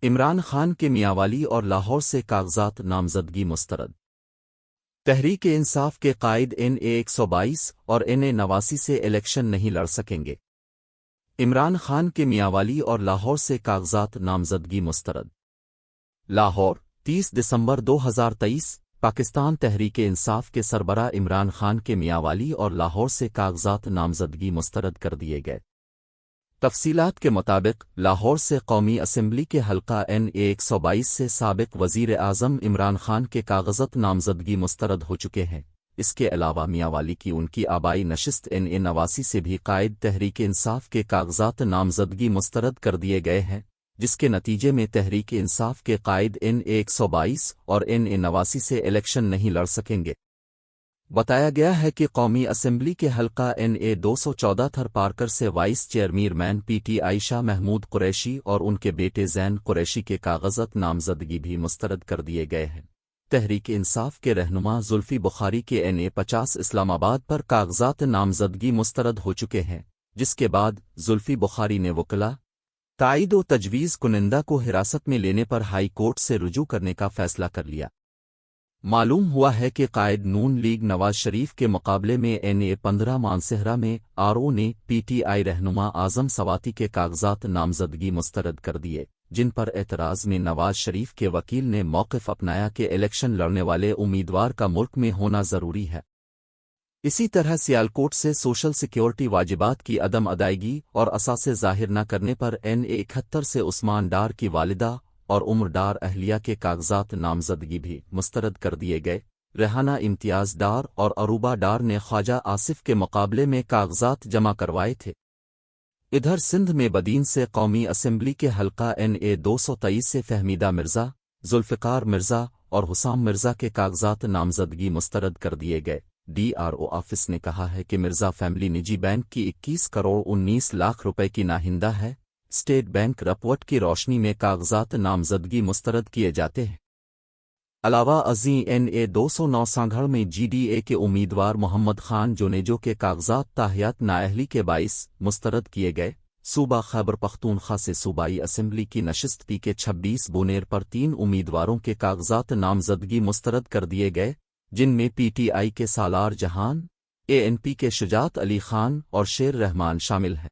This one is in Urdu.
عمران خان کے میانوالی اور لاہور سے کاغذات نامزدگی مسترد۔ تحریک انصاف کے قائد NA122 اور NA89 سے الیکشن نہیں لڑ سکیں گے۔ عمران خان کے میانوالی اور لاہور سے کاغذات نامزدگی مسترد۔ لاہور، 30 دسمبر 2023۔ پاکستان تحریک انصاف کے سربراہ عمران خان کے میانوالی اور لاہور سے کاغذات نامزدگی مسترد کر دیے گئے۔ تفصیلات کے مطابق لاہور سے قومی اسمبلی کے حلقہ NA122 سے سابق وزیر اعظم عمران خان کے کاغذات نامزدگی مسترد ہو چکے ہیں۔ اس کے علاوہ میانوالی کی ان کی آبائی نشست NA89 سے بھی قائد تحریک انصاف کے کاغذات نامزدگی مسترد کر دیے گئے ہیں، جس کے نتیجے میں تحریک انصاف کے قائد NA122 اور NA89 سے الیکشن نہیں لڑ سکیں گے۔ بتایا گیا ہے کہ قومی اسمبلی کے حلقہ NA214 تھر پارکر سے vice chairman PTI Shah Mahmood Qureshi اور ان کے بیٹے زین قریشی کے کاغذات نامزدگی بھی مسترد کر دیے گئے ہیں۔ تحریک انصاف کے رہنما زلفی بخاری کے NA50 اسلام آباد پر کاغذات نامزدگی مسترد ہو چکے ہیں، جس کے بعد زلفی بخاری نے وکلاء، تائید و تجویز کنندہ کو حراست میں لینے پر ہائی کورٹ سے رجوع کرنے کا فیصلہ کر لیا۔ معلوم ہوا ہے کہ قائد نون لیگ نواز شریف کے مقابلے میں NA15 مانسہرہ میں RO نے PTI رہنما اعظم سواتی کے کاغذات نامزدگی مسترد کر دیے، جن پر اعتراض میں نواز شریف کے وکیل نے موقف اپنایا کہ الیکشن لڑنے والے امیدوار کا ملک میں ہونا ضروری ہے۔ اسی طرح سیالکوٹ سے سوشل سیکیورٹی واجبات کی عدم ادائیگی اور اثاثے ظاہر نہ کرنے پر NA71 سے عثمان ڈار کی والدہ اور عمر ڈار اہلیہ کے کاغذات نامزدگی بھی مسترد کر دیے گئے۔ ریحانہ امتیاز ڈار اور عروبہ ڈار نے خواجہ آصف کے مقابلے میں کاغذات جمع کروائے تھے۔ ادھر سندھ میں بدین سے قومی اسمبلی کے حلقہ NA223 سے فہمیدہ مرزا، ذوالفقار مرزا اور حسام مرزا کے کاغذات نامزدگی مسترد کر دیے گئے۔ DRO آفس نے کہا ہے کہ مرزا فیملی نجی بینک کی 21 کروڑ 19 لاکھ روپے کی ناہندہ ہے۔ اسٹیٹ بینک رپورٹ کی روشنی میں کاغذات نامزدگی مسترد کیے جاتے ہیں۔ علاوہ ازیں NA209 سانگھڑ میں GDA کے امیدوار محمد خان جونیجو کے کاغذات تاحیات نااہلی کے باعث مسترد کیے گئے۔ صوبہ خیبر پختونخوا سے صوبائی اسمبلی کی نشست PK26 بونیر پر 3 امیدواروں کے کاغذات نامزدگی مسترد کر دیے گئے، جن میں PTI کے سالار جہان، ANP کے شجاعت علی خان اور شیر رحمان شامل ہیں۔